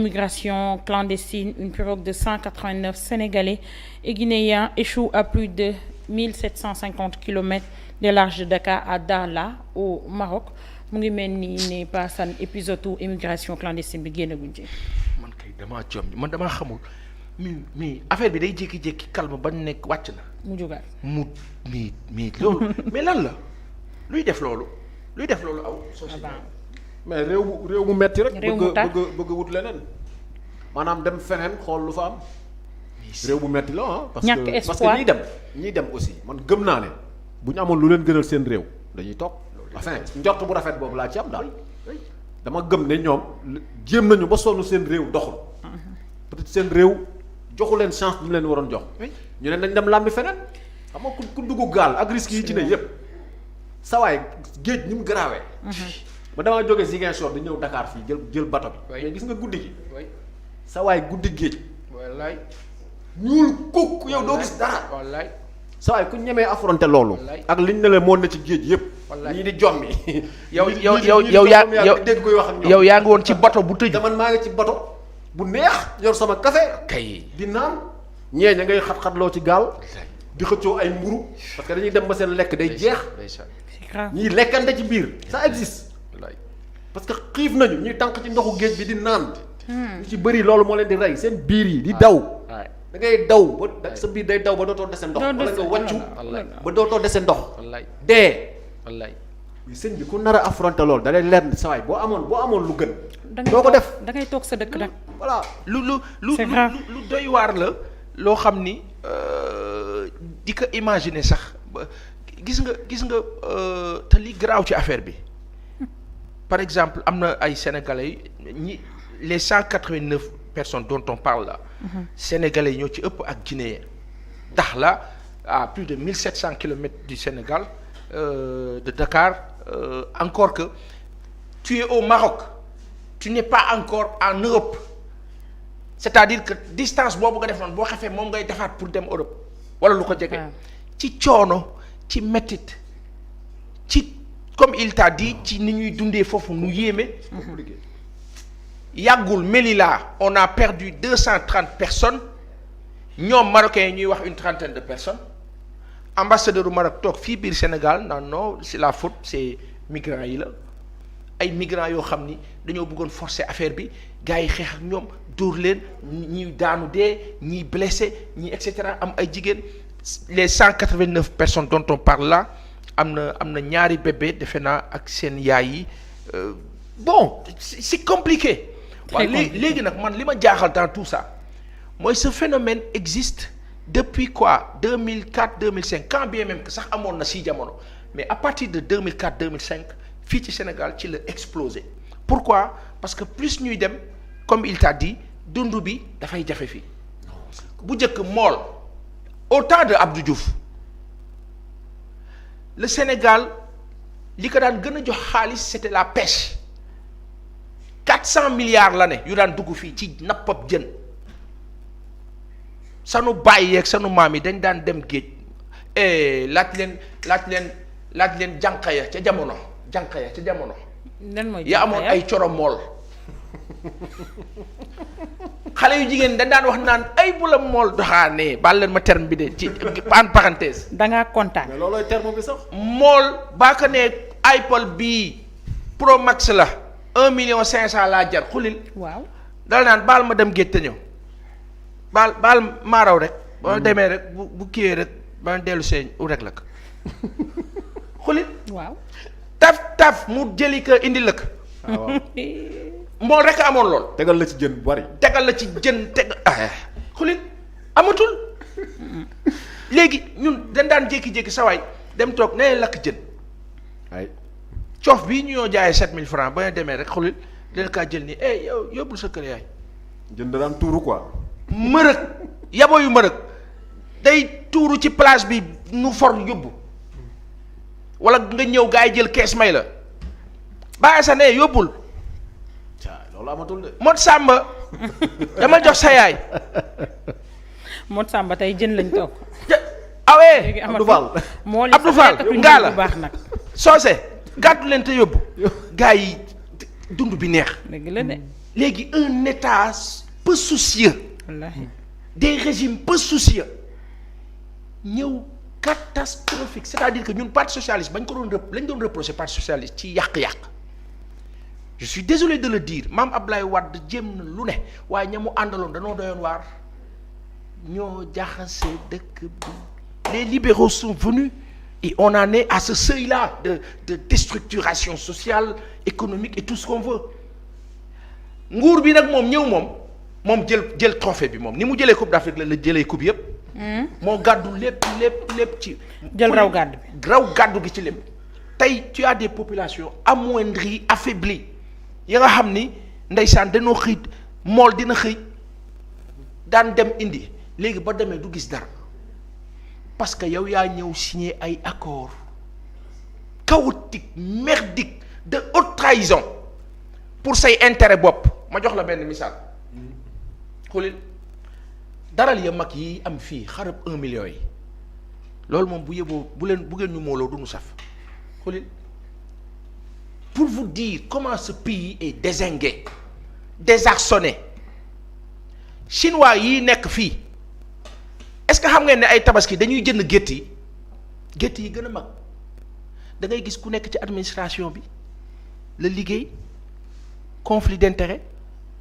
Immigration clandestine, une pirogue de 189 Sénégalais et Guinéens échoue à plus de 1750 kilomètres de large de Dakar à Dakhla au Maroc mu ngi mel ni ne paasan épisode u immigration clandestine bi génnaguñ ci. man kay damaa jom man damaa xamul mi affaire bi day jékki-jékki calme ba nekk wàcc na. mu jógaat mi loolu mais lan la luy def loolu aw. mais réew mu metti rek. réew mu tàkk bëgg wut leneen maanaam dem feneen xool lu fa am. réew mu metti la ah. parce que ñiy dem aussi man gëm naa ne bu ñu amoon lu leen gënal seen réew dañuy toog. enfin njort bu rafet boobu laa ci am daal. dama gëm ne ñoom jéem nañu ba sonn seen réew doxul. peut-être seen réew joxu leen chance bi ñu leen waroon jox. ñu ne nañ dem làmbi feneen xam nga ku dugg gaal ak risques yi ci ne yépp sawaay géej ni mu garaawee. ba damaa jógee Ziguinchor di ñëw Dakar fii jël bato bi. mais gis nga guddi gi. sa waay guddi géej. wallaay. ñuul kukk yow doo gis dara. wallaay. sa waay ku ñemee affronter loolu. ak liñ ne la moo ne ci géej yëpp. wallaay ñii di jommi. yow yaa ngi woon ci bato bu tëj. man maa ngi ci bato bu neex yor sama café kay di naan ñee ña ngay xat-xatloo ci gaal. di xëccoo ay mburu parce que dañuy dem ba seen lekk day jeex. ñii lekkante ci biir ça existe. parce que xiif nañu ñuy tànq ci ndoxu géej bi di naan. ñu ci bëri loolu moo leen di rey seen biir yi di daw. da ngay daw ba sa biir day daw ba dootoo dese ndox. wala nga wàccu ba dootoo dese ndox. dee. wallaay. sëñ bi ku nar a affronter loolu da lay leer ni saa waay boo amoon lu gën. doo ko def da ngay toog sa dëkk nag. voilà lu doy waar la loo xam ni di ko imaginer sax gis nga te li garaaw ci affaire bi. par exemple am na ay sénégalais ñi les 189 personnes dont on parle là. Sénégalais ñoo ci ëpp ak guinéens. Dakhla à plus de 1700 kilomètres du Sénégal de Dakar encore que tu es au Maroc tu n'es pas encore en Europe c'est-à-dire que distance boobu nga def noonu boo xefee moom ngay defaat pour dem Europe wala lu ko jege. ci coono ci mettit ci. comme il t'a dit ci ni ñuy dundee foofu nu yéeme. yàggul Melilla on a perdu 230 personnes ñoom marocains yi ñuy wax une trentaine de personnes ambassadeur du Maroc toog fii biir Sénégal non c'est la faute c'est migrants yi la ay migrants yoo xam ni dañoo bëggoon forcer affaire bi gars yi xeex ak ñoom dóor leen ñi daanu dee ñi blessé ñi et cetera am ay jigéen les 189 personnes dont on parle là. am na ñaari bébé defe naa ak seen yaay yi bon c'est compliqué. waaw léegi nag man li ma jaaxal dans tout ça mooy ce phénomène existe depuis quoi 2004 2005 quand bien même que sax amoon na si jamono mais à partir de 2004 2005 fii ci Sénégal ci la explosé. pourquoi parce que plus ñuy dem comme il t'a dit dund bi dafay jafe fii bu njëkk mool au temps de Abdou Diouf. le Sénégal li ko daan gën a jox xaalis c'était la pêche 400 milliards la ne yu daan dugg fii ci nappab jën sanu bàyyi yeeg sanu maam yi dañ daan dem géej laaj leen jànqa ya ca jamono ya amoon ay coro mool xale yu jigéen dañ daan wax naan ay bu la mool doxaanee baal leen ma terme bi de ci en parenthèse. da ngaa kontaan. mais loolooy terme bi sax. mool baa ko ne iPod bii Pro Max la 1,5 million laa jar xulil. waaw dal naan baal ma dem géej te ñëw baal maaraw rek. boo demee rek bu kiiwee rek ba dellu seen u rek la ko xulil. waaw taf mu jëli ko indi la ko. waaw. mool rek amoon lool. tegal la ci jën bu bari. tegal la ci jën xulin amatul léegi ñun dañ daan jékki-jékki sawaay dem toog nee lakk jën ay coof bii ñu ñoo jaayee 7000 francs ba nga demee rek xulin dina kaa jël nii yow yóbbul sa kër yaay. jën da daan tuuru quoi. mërëg yabo yu mërëg day tuuru ci plage bi nu for yóbbu wala nga ñëw gaa yi jël kees may la bàyyi sa ne yóbbul. loolu amatul de. Mod Samba dama jox sa yaay. Mod Samba tey jën lañ toog. awee Abdou Fall Abdou Fall ngaa la baax nag. soose gàddu leen te yóbbu. gaa yi dund bi neex. dëgg la de. léegi un état peu soucieux des régimes peu soucieux ñëw catastrophique c'est-à-dire que ñun parti socialiste bañ ko doon reprocher parti socialiste ci yàq-yàq je suis désolé de le dire maam Ablaye Wade jéem na lu ne waaye ña mu àndaloon danoo doyoon waar ñoo jaxase dëkk bi les libéraux sont venus et on en est à ce seuil-là de déstructuration sociale économique et tout ce qu'on veut nguur bi nag moom ñëw moom jël trophée bi moom ni mu jëlee coupe d'Afrique la jëlee coupe yëpp moo gàddu lépp ci jël raw gàddu gi ci lépp tey tu as des populations amoindries affaiblies ya nga xam ni ndeysaan dañoo xëy mool dina xëy daan dem indi léegi ba demee du gis dara parce que yow yaa ñëw signer ay accords chaotiques merdiques de haute trahison pour say intérêt bopp ma jox la benn misaal xoolil daral ya mag yi am fii xarab 1 million yi loolu moom bu yeboo bu ngeen ñu mooloo du ñu saf xoolil pour vous dire comment ce pays est dézingué désarçonné chinois yi nekk fii est-ce que xam ngeen ne ay tabaski dañuy jënd gétt yi gën a mag da ngay gis ku nekk ci administration bi la liggéey conflit d'intérêt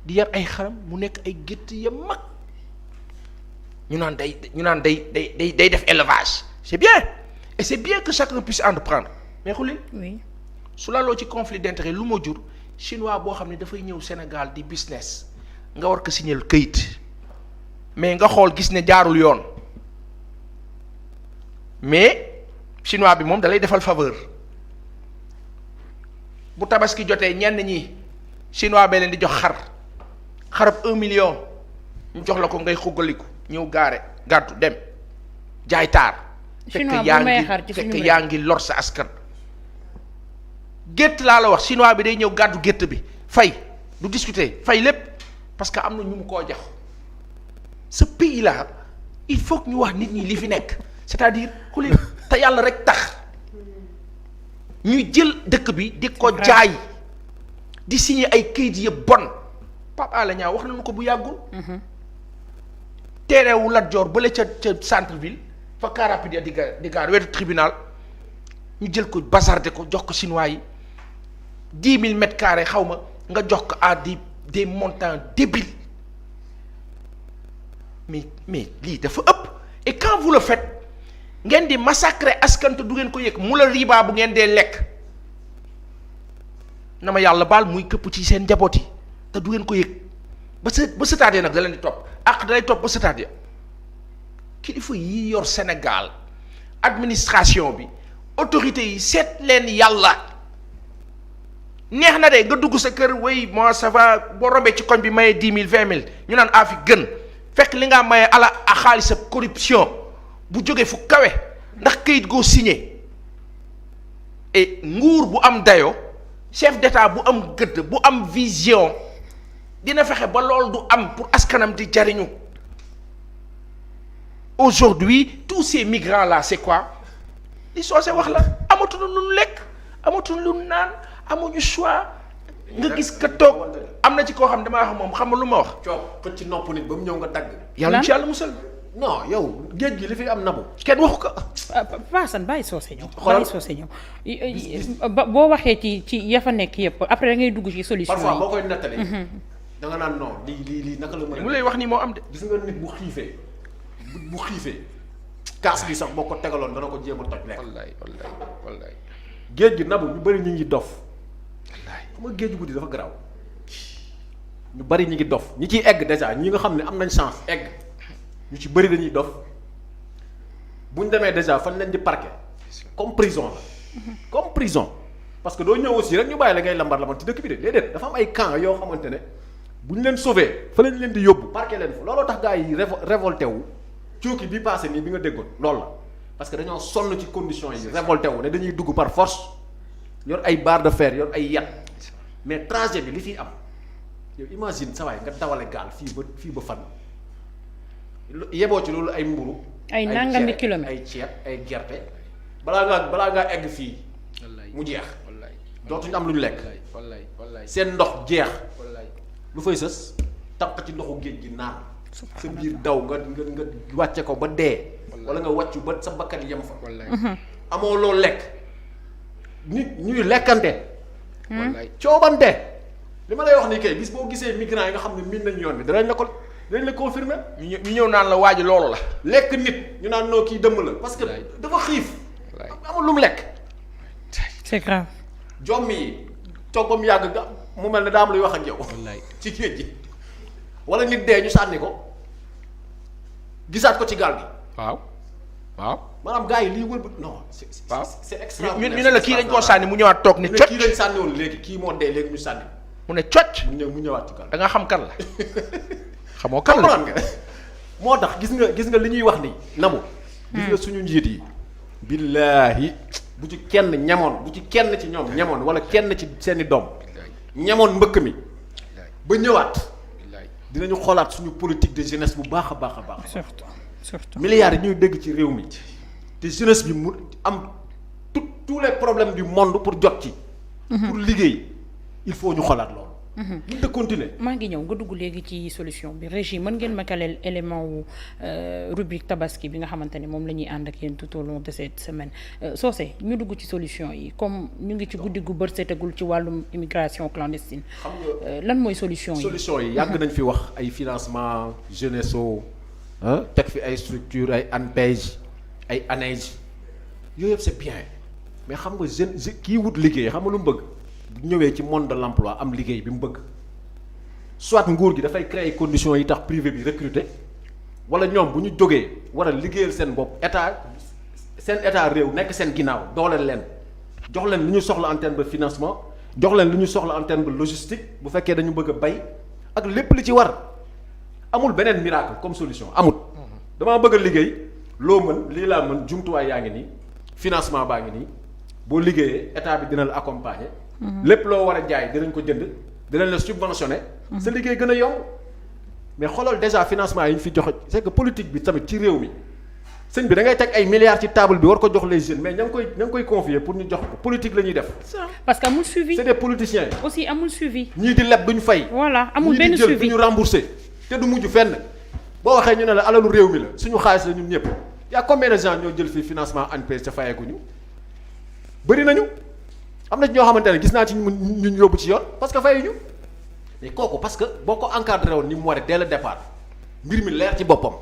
di yar ay xaram mu nekk ay gétt ya mag ñu naan day def élevage c'est bien et c'est bien que chacun puisse entreprendre mais xulil oui su la loo ci conflit d'intérêt lu ma jur chinois boo xam ne dafay ñëw Sénégal di business nga war ko signer këyit mais nga xool gis ne jaarul yoon mais chinois bi moom dalay defal faveur bu tabaski jotee ñenn ñi chinois bee leen di jox xarab 1 million ñu jox la ko ngay xuggaliku ñëw gaare gàddu dem jaay taar fekk yaa ngi lor sa askan gétt laa la wax chinois bi day ñëw gàddu gétt bi fay du discuter fay lépp parce que am na ñu mu koo jox ce pays là il faut que ñu wax nit ñi li fi nekk c'est-à-dire xuli te yàlla rek tax ñuy jël dëkk bi di ko jaay di signer ay kayit yëpp bon Pape Alé Niang wax nañu ko bu yàggul teereewu Lat Joor bële ca centre ville fa car rapide ya di gaar wetu tribunal ñu jël ko bazarder ko jox ko chinois yi 10 000 mètres carrés xaw ma nga jox ko à des montants débiles mais lii dafa ëpp et quand vous le faites ngeen di massacrer askan te du ngeen ko yëg mu la riba bu ngeen dee lekk na ma yàlla baal muy këpp ci seen njaboot yi te du ngeen ko yëg ba sëtaat ya nag da leen di topp ak da lay topp ba sëtaat ya kilifa yi yor Sénégal administration bi autorité yi seet leen yàlla neex na de nga dugg sa kër way moi ça va boo rombee ci koñ bi maye 10 000 20 000 ñu naan a fi gën fekk li nga maye ala a xaalis ab corruption bu jógee fu kawe ndax këyit goo signé et nguur bu am dayo chef d'état bu am gëdd bu am vision dina fexe ba loolu du am pour askanam di jariñu aujourd'hui tous ces migrants là c'est quoi li soo see wax la amatuñu lu lekk amatuñu lu naan amuñu choix nga gis ka toog am na ci koo xam damaa wax moom xam nga lu ma wax. coow xëcc ci nopp nit ba mu ñëw nga dagg. yàlla ci yàlla musal. non yow géej gi li fi am nabu. kenn waxu ko. Paasan bàyyi soose ñëw. bàyyi soose ñëw boo waxee ci ya fa nekk yëpp après da ngay dugg ci solution yi. parfois boo koy nettali. da nga naan non lii naka la mën a. mu lay wax ni moo am de. gis nga nit bu xiifee bu xiifee kaas bi sax boo ko tegaloon dana ko jéem a toj lekk. wallaay. géej gi nabu ñu bëri ñu ngi dof. wallaay xam nga géej guddi dafa garaaw. ñu bëri ñu ngi dof ñi ciy egg déjà ñi nga xam ne am nañ chance egg ñu ci bëri dañuy dof bu ñu demee déjà fan leen di parquet comme prison la. comme prison parce que doo ñëw aussi rek ñu bàyyi la ngay lambar ci dëkk bi de déedéet dafa am ay camp yoo xamante ne bu ñu leen sauvé fa lañ leen di yóbbu parquet leen fa looloo tax gars yi révolté wu. cooki bi passé nii bi nga déggoon loolu la parce que dañoo sonn ci conditions yi révolté wu ne dañuy dugg par force yor ay barre de fer yor ay yat mais trajet bi li fiy am yow imagine sa waay nga dawale gaal fii ba fan yeboo ci loolu ay mburu ay nangami kilomètres ay ceeb ay gerte balaa ngaa egg fii mu jeex dootuñu am lu ñu lekk seen ndox jeex lu fay sës tànq ci ndoxu géej gi naan sa biir daw nga wàcce ko ba dee wala nga wàccu ba sa bakkan yem fa amoo loo lekk nit ñuy lekkante coobante li ma lay wax ni kay bis boo gisee migrants yi nga xam ne miin nañ yoon bi danañ la confirmer ñu ñëw naan la waaj loolu la lekk nit ñu naan noo kii dëmm la parce que dafa xiif amul lu mu lekk c'est grave jomm yi toog ba mu yàgg nga mu mel ne daa am luy wax ak yow ci géej gi wala nit dee ñu sànni ko gisaat ko ci gaal gi waaw maanaam gars yi lii wëlbu non c'est extraordinaire ñu ne la kii dañ koo sànni mu ñëwaat toog ni cocc kii lañ sànni woon léegi kii moo dee léegi ñu sànni mu ne cocc mu ñëwaat ci gaal da nga xam kan la xamoo kan la nga moo tax gis nga li ñuy wax ni namu gis nga suñu njiit yi billaahi bu ci kenn ñamoon bu ci kenn ci ñoom ñamoon wala kenn ci seeni doom ñamoon mbëkk mi ba ñëwaat dinañu xoolaat suñu politique de jeunesse bu baax a baax a baax surtout milliards yi ñuy dégg ci réew mi te jeunesse bi mu am tous les problèmes du monde pour jot ci pour liggéey il faut ñu xoolaat loolu mën ta continuer maa ngi ñëw nga dugg léegi ci solution bi Régis mën ngeen ma kaleel élément wu rubrique tabaski bi nga xamante ne moom la ñuy ànd ak yéen tout au long de cette semaine Socé ñu dugg ci solution yi comme ñu ngi ci guddi gu bët seetagul ci wàllum immigration clandestine xam nga lan mooy solution yi yàgg nañ fi wax ay financement jeunesse teg fi ay structure ay ANPEJ ay ANEJ yooyu yëpp c'est bien mais xam nga jeune kii wut liggéey xam nga lu mu bëgg bu ñëwee ci monde de l'emploi am liggéey bi mu bëgg soit nguur gi dafay créer conditions yi tax privé bi recruter wala ñoom bu ñu jógee war a liggéeyal seen bopp seen état réew nekk seen ginnaaw dooleel leen jox leen li ñu soxla en terme de financement jox leen li ñu soxla en terme de logistique bu fekkee dañu bëgg a bay ak lépp li ci war amul beneen miracle comme solution amul damaa bëgg a liggéey loo mën lii laa mën jumtuwaay yaa ngi nii financement baa ngi nii boo liggéeyee état bi dina la accompagner lépp loo war a jaay dinañ ko jënd dinañ la subventionner sa liggéey gën a yomb mais xoolal déjà financement yi ñu fi joxe c'est que politique bi tamit ci réew mi sëñ bi da ngay teg ay milliards ci table bi war ko jox les jeunes mais ña ngi koy confier pour ñu jox ko politique la ñuy def parce que amul suivi c'est des politiciens aussi amul suivi ñii di leb duñ fay voilà amul benn ñii di jël suivi duñu rembourser te du mujj fenn boo waxee ñu ne la alalu réew mi la suñu xaalis la ñun ñëpp y'a combien de gens ñoo jël fi financement ANPEJ ca fayeekuñu bëri nañu am na ci ñoo xamante ne gis naa ci ñu yóbbu ci yoon parce que fayuñu mais kooku parce que boo ko encadré woon ni mu waree dès le départ mbir mi leer ci boppam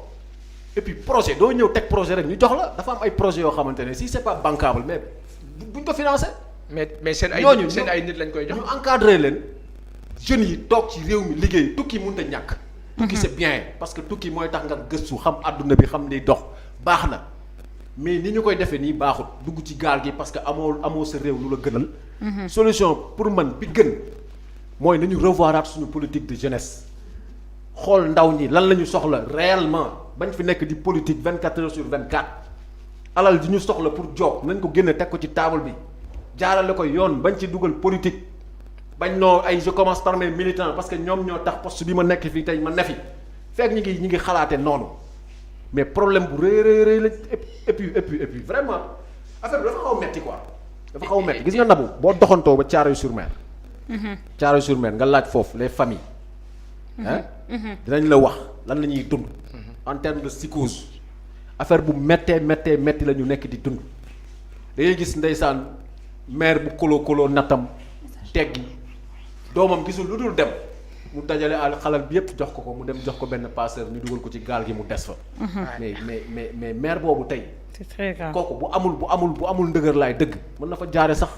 et puis projet doo ñëw teg projet rek ñu jox la dafa am ay projet yoo xamante ne si c'est pas bancable mais buñ ko financer. mais seen ay ñooñu seen ay nit lañ koy jox. ñu encadré leen jeunes yi toog ci réew mi liggéey tukki mënut a ñàkk. tukki c'est bien parce que tukki mooy tax nga gëstu xam àdduna bi xam ni dox baax na mais ni ñu koy defee nii baaxut dugg ci gaal gi parce que amoo sa réew lu la gënal. solution pour man bi gën mooy nañu revoiraat suñu politique de jeunesse xool ndaw ñi lan la ñu soxla réellement bañ fi nekk di politique 24 heures sur 24 alal di ñu soxla pour job nañ ko génne teg ko ci table bi jaarale ko yoon bañ ci dugal politique bañ noo ay je commence par mes militants parce que ñoom ñoo tax poste bi ma nekk fii tey ma ne fi fekk ñi ngi xalaate noonu mais problème bu rëy la et puis vraiment affaire bi dafa xaw a metti quoi dafa xaw a metti gis nga nabu boo doxantoo ba Thiaroye-sur-Mer Thiaroye-sur-Mer nga laaj foofu les familles dinañ la wax lan la ñuy dund en termes de psychose affaire bu méttee métti la ñu nekk di dund da ngay gis ndeysaan mère bu koloo nattam teggi doomam gisul lu dul dem mu dajale xalal bi yépp jox ko mu dem jox ko benn passeur ñu dugal ko ci gaal gi mu des fa mais mère boobu tey c'est très grave kooku bu amul ndëgër laay dëgg mën na fa jaare sax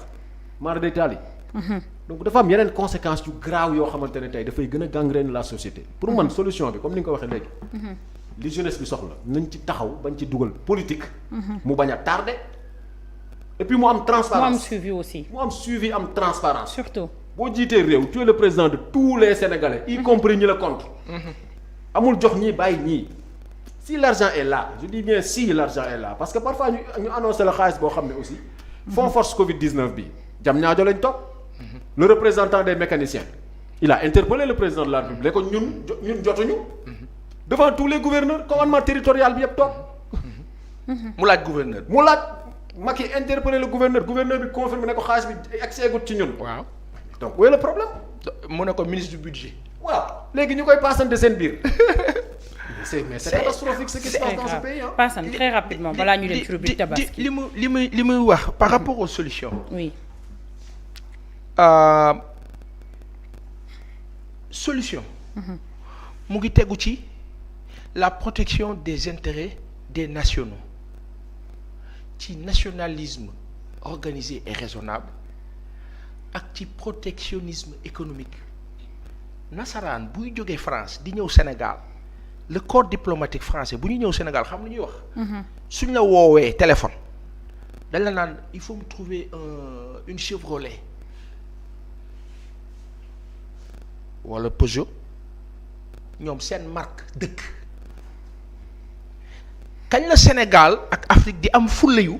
mara day taali donc dafa am yeneen conséquences yu grave yoo xamante ne tey dafay gën a gangréner la société pour man solution bi comme ni nga ko waxee léegi li jeunesse bi soxla nañ ci taxaw bañ ci dugal politique mu bañ a tardé et puis mu am transparence mu am suivi aussi mu am suivi am transparence surtout boo jiitee réew tu es le président de tous les Sénégalais y compris ñi la compte amul jox ñii bàyyi ñii si l'argent est là je dis bien si l'argent est là parce que parfois ñu annoncé la xaalis boo xam ne aussi fonds force Covid-19 bi jam ñaajo lañ toog le représentant des mécaniciens il a interpellé le président de la République ko ñun jotuñu devant tous les gouverneurs commandement territorial bi yëpp toog mu laaj gouverneur mu laaj Macky interpellé le gouverneur bi confirmé ne ko xaalis bi accès gut ci ñun waaw donc où est le problème mu ne ko ministre du budget waaw léegi ñu koy paasante seen biir. c'est catastrophique ce qui se passe dans ce pays hein. Passane très rapidement balaa ñu dem ci rubrique tabaski. li muy wax par rapport aux solutions. oui. Solution. mu ngi tegu ci la protection des intérêts des nationaux ci nationalisme organisé et raisonnable ak ci protectionnisme économique nasaraan buy jógee France di ñëw Sénégal le corps diplomatique français bu ñu ñëw Sénégal xam lu ñuy wax. suñ la woowee téléphone dañ la naan il faut me trouver une Chevrolet wala Peugeot ñoom seen marque dëkk kañ la Sénégal ak Afrique di am fulla yu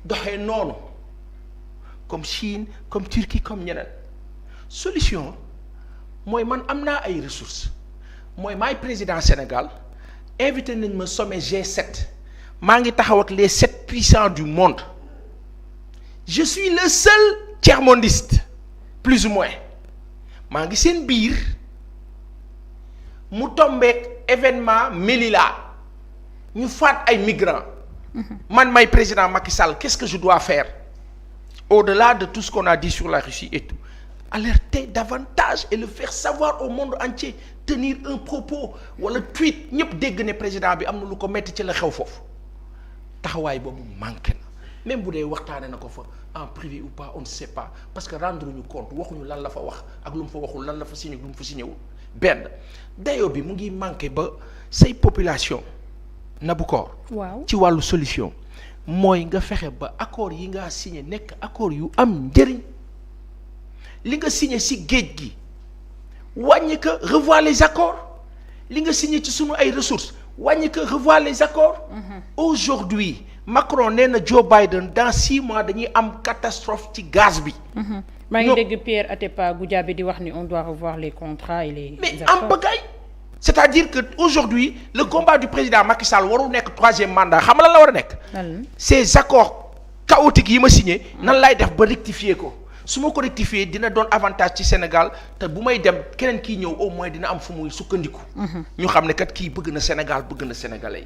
doxee noonu comme Chine comme Turquie comme ñeneen solution mooy man am naa ay ressources mooy maay président Sénégal invité nañ ma sommet G7 maa ngi taxaw ak les 7 puissants du monde je suis le seul tiers-mondiste plus ou moins maa ngi seen biir mu tombeek événement Melilla ñu faat ay migrants man may président Macky Sall qu'est-ce que je dois faire au-delà de tout ce qu'on a dit sur la Russie et tout alerter davantage et le faire savoir au monde entier tenir un propos wala tweet ñëpp dégg ne président bi am na lu ko metti ci la xew foofu taxawaay boobu manqué na même bu dee waxtaane na ko fa en privé ou pas on ne sait pas parce que rendre ñu compte waxuñu lan la fa wax ak lu mu fa waxul lan la fa signé lu mu fa signé wul benn dayoo bi mu ngi manqué ba say population Nabukor waaw ci wàllu solution mooy nga fexe ba accord yi nga signé nekk accord yu am njëriñ li nga signé ci géej gi wàññi ko revoir les accords li nga signé ci sunu ay ressources wàññi ko revoir les accords. Aujourd'hui Macron nee na Joe Biden dans 6 mois dañuy am catastrophe ci gaz bi. maa ngi dégg Pierre Atepa Goudiaby di wax ni on doit revoir les contrats et les mais accords. am bagaay c'est-à-dire que aujourd'hui le combat du président Macky Sall warul nekk 3e mandat xam nga lan la war a nekk. ces accords chaotiques yi ma signé. nan laay def ba rectifier ko. su ma ko rectifier dina doon avantage ci Sénégal te bu may dem keneen kii ñëw au moins dina am fu muy sukkandiku. ñu xam ne kat kii bëgg na Sénégal bëgg na Sénégalais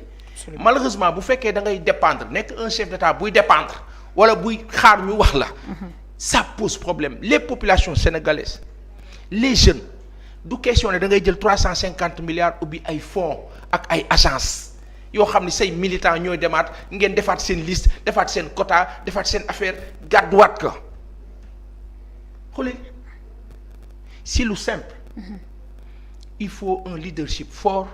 yi. malheureusement bu fekkee da ngay dépendre nekk un chef d'État buy dépendre wala buy xaar ñu wax la. ça pose problème les populations sénégalaises les jeunes du question ne da ngay jël 350 milliards ubbi ay fonds ak ay agences yoo xam ne say militants ñooy demaat ngeen defaat seen liste defaat seen quota defaat seen affaire gàdduwaat ko. xoolal si lu simple il faut un leadership fort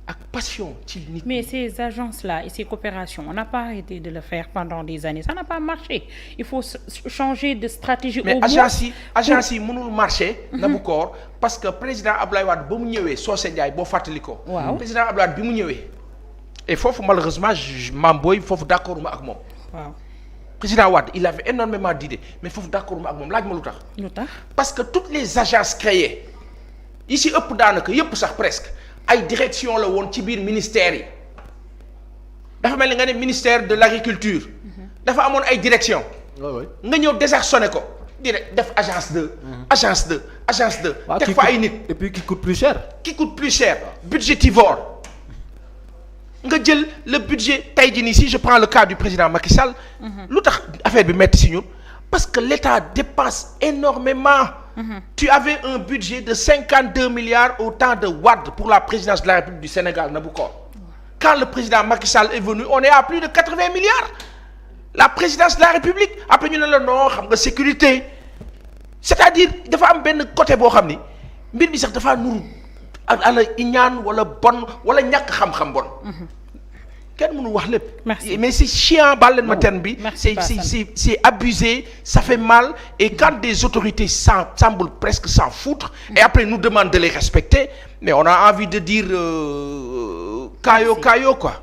ak passion ci nit. Mais ces agences-là et ces coopérations on n'a pas arrêté de le faire pendant des années ça n'a pas marché il faut changer de stratégie. mais agence yi mënul marché. Nabukor parce que président Abdoulaye Wade ba mu ñëwee Socé Ndiaye boo fàttali ko. waaw président Abdoulaye Wade bi mu ñëwee. et foofu malheureusement Mame Boye foofu d'accord ma ak moom. waaw. président Wade il avait énormément d'idées mais foofu d'accord ma ak moom laaj ma lu tax. lu tax parce que toutes les agences créées yi ci ëpp daanaka yëpp sax presque ay direction la woon ci biir ministère yi dafa mel ni nga ne ministère de l'agriculture dafa amoon ay direction nga ñëw désarçonné ko def agence 2 agence 2 agence 2 teg fa ay nit et puis qui coûte plus cher budgétivore nga jël le budget tey jii nii si je prends le cas du président Macky Sall lu tax affaire bi metti si ñun parce que l'État dépense énormément tu avais un budget de 52 milliards au temps de Wade pour la présidence de la République du Sénégal Nabukor quand le président Macky Sall est venu on est à plus de 80 milliards la présidence de la République après ñu ne la non xam nga sécurité c'est-à-dire dafa am benn côté boo xam ni mbir mi sax dafa nuru ala iñaan wala bon wala ñàkk xam-xam bon kenn mënu wax lépp. Merci. Mais c'est chiant baal leen ma terme bi. Merci, c'est abusé ça fait mal et quand des autorités semblent presque s'en foutre. Et après nous demandent de les respecter mais on a envie de dire kayo quoi.